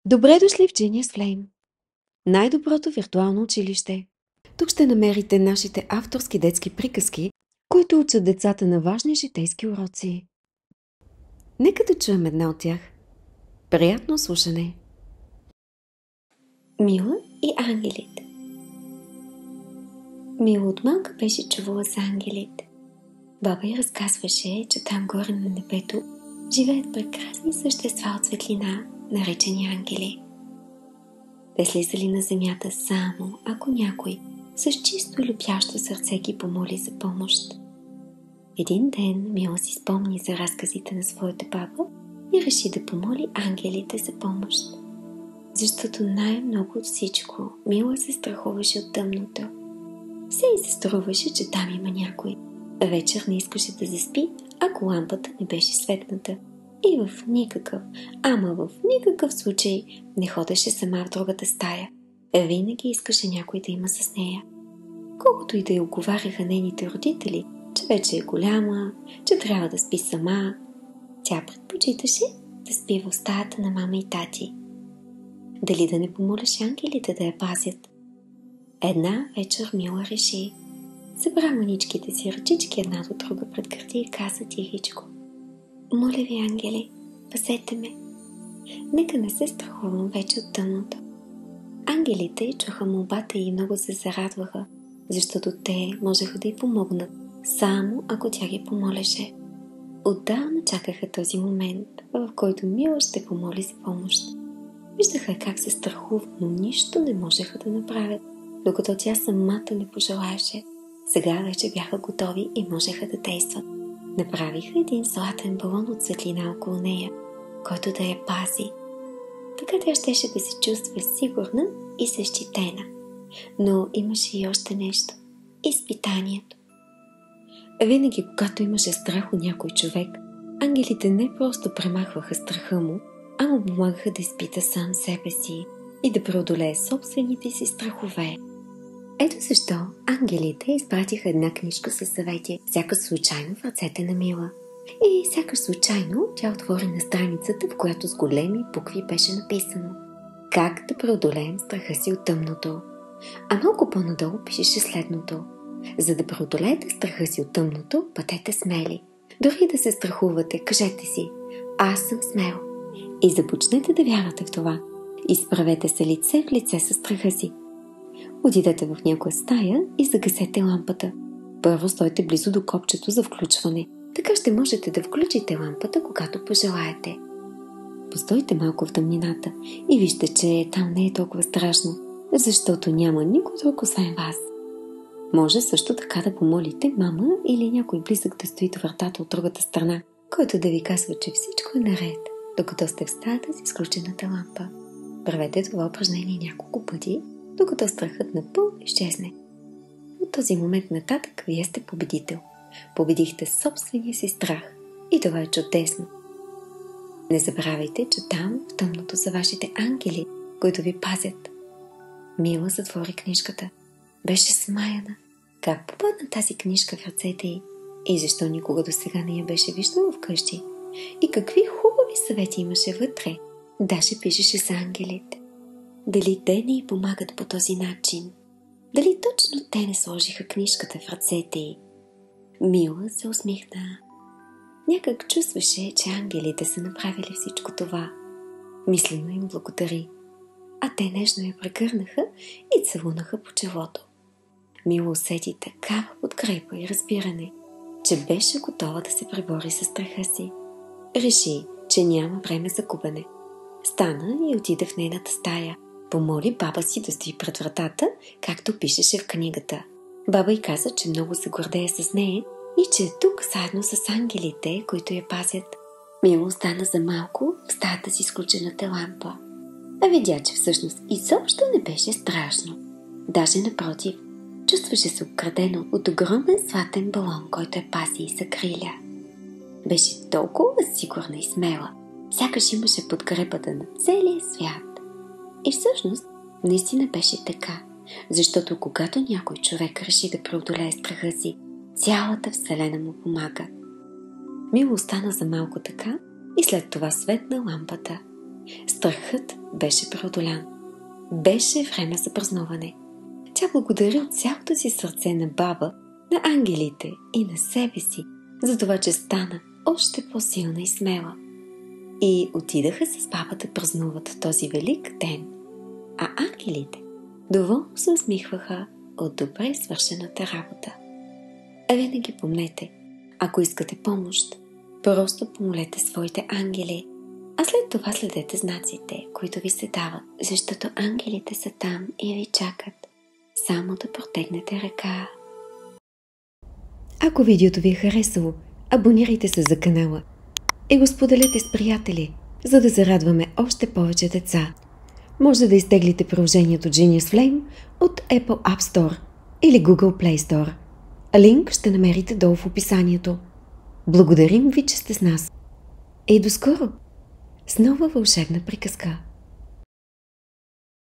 Добре дошли в Genius Flame, най-доброто виртуално училище. Тук ще намерите нашите авторски детски приказки, които учат децата на важни житейски уроци. Нека да чуем една от тях. Приятно слушане! Мила и ангелите. Мила от малка беше чувала за ангелите. Баба й разказваше, че там горе на небето живеят прекрасни същества от светлина, наречени ангели. Те слизали на земята само, ако някой с чисто и любящо сърце ги помоли за помощ. Един ден Мила си спомни за разказите на своята баба и реши да помоли ангелите за помощ. Защото най-много от всичко Мила се страхуваше от тъмното. Все й се струваше, че там има някой. Вечер не искаше да заспи, ако лампата не беше светната. И в никакъв случай не ходеше сама в другата стая. Винаги искаше някой да има с нея. Колкото и да я уговаряха нейните родители, че вече е голяма, че трябва да спи сама, тя предпочиташе да спи в стаята на мама и тати. Дали да не помоляше ангелите да я пазят? Една вечер Мила реши. Събра маничките си ръчички една до друга пред гърди и каза тихичко: „Моля ви, ангели, пазете ме. Нека не се страхувам вече от тъмното.“ Ангелите чуха молбата и много се зарадваха, защото те можеха да й помогнат, само ако тя ги помолеше. Отдавна чакаха този момент, в който Мила ще помоли за помощ. Виждаха как се страхува, но нищо не можеха да направят, докато тя самата не пожелаеше. Сега вече бяха готови и можеха да действат. Направиха един златен балон от светлина около нея, който да я пази. Така тя щеше да се чувства сигурна и защитена. Но имаше и още нещо – изпитанието. Винаги, когато имаше страх от някой човек, ангелите не просто премахваха страха му, а му помагаха да изпита сам себе си и да преодолее собствените си страхове. Ето защо ангелите изпратиха една книжка със съвети, сякаш случайно в ръцете на Мила. И сякаш случайно тя отвори на страницата, в която с големи букви беше написано: „Как да преодолеем страха си от тъмното“. А малко по-надолу пишеше следното: „За да преодолеете страха си от тъмното, бъдете смели. Дори да се страхувате, кажете си: „Аз съм смел“. И започнете да вярвате в това. Изправете се лице в лице със страха си. Отидете в някоя стая и загасете лампата. Първо стойте близо до копчето за включване. Така ще можете да включите лампата, когато пожелаете. Постойте малко в тъмнината и вижте, че там не е толкова страшно, защото няма никой друг освен вас. Може също така да помолите мама или някой близък да стои до вратата от другата страна, който да ви казва, че всичко е наред, докато сте в стаята с изключената лампа. Правете това упражнение няколко пъти, докато страхът напълно изчезне. От този момент нататък вие сте победител. Победихте собствения си страх и това е чудесно. Не забравяйте, че там в тъмното са вашите ангели, които ви пазят. Мила затвори книжката. Беше смаяна. Как попадна тази книжка в ръцете й? И защо никога до сега не я беше виждала вкъщи? И какви хубави съвети имаше вътре? Даже пишеше с ангелите. Дали те не й помагат по този начин? Дали точно те не сложиха книжката в ръцете й? Мила се усмихна. Някак чувстваше, че ангелите са направили всичко това. Мислено им благодари. А те нежно я прегърнаха и целунаха по челото. Мила усети такава подкрепа и разбиране, че беше готова да се пребори със страха си. Реши, че няма време за губене. Стана и отиде в нейната стая. Помоли баба си да стои пред вратата, както пишеше в книгата. Баба й каза, че много се гордее с нея и че е тук заедно с ангелите, които я пазят. Мила остана за малко в стаята с изключената лампа. А видя, че всъщност изобщо не беше страшно. Даже напротив, чувстваше се обкрадено от огромен златен балон, който я пази и закриля. Беше толкова сигурна и смела, сякаш имаше подкрепата на целия свят. И всъщност наистина беше така, защото когато някой човек реши да преодолее страха си, цялата вселена му помага. Мила остана за малко така и след това светна лампата. Страхът беше преодолян. Беше време за празнуване. Тя благодари от цялото си сърце на баба, на ангелите и на себе си, за това, че стана още по-силна и смела. И отидаха с баба да празнуват този велик ден, а ангелите доволно се усмихваха от добре свършената работа. А винаги помнете, ако искате помощ, просто помолете своите ангели, а след това следете знаците, които ви се дават, защото ангелите са там и ви чакат. Само да протегнете ръка. Ако видеото ви е харесало, абонирайте се за канала и го споделете с приятели, за да зарадваме още повече деца. Може да изтеглите приложението Genius Flame от Apple App Store или Google Play Store. Линк ще намерите долу в описанието. Благодарим ви, че сте с нас. И до скоро! С нова вълшебна приказка.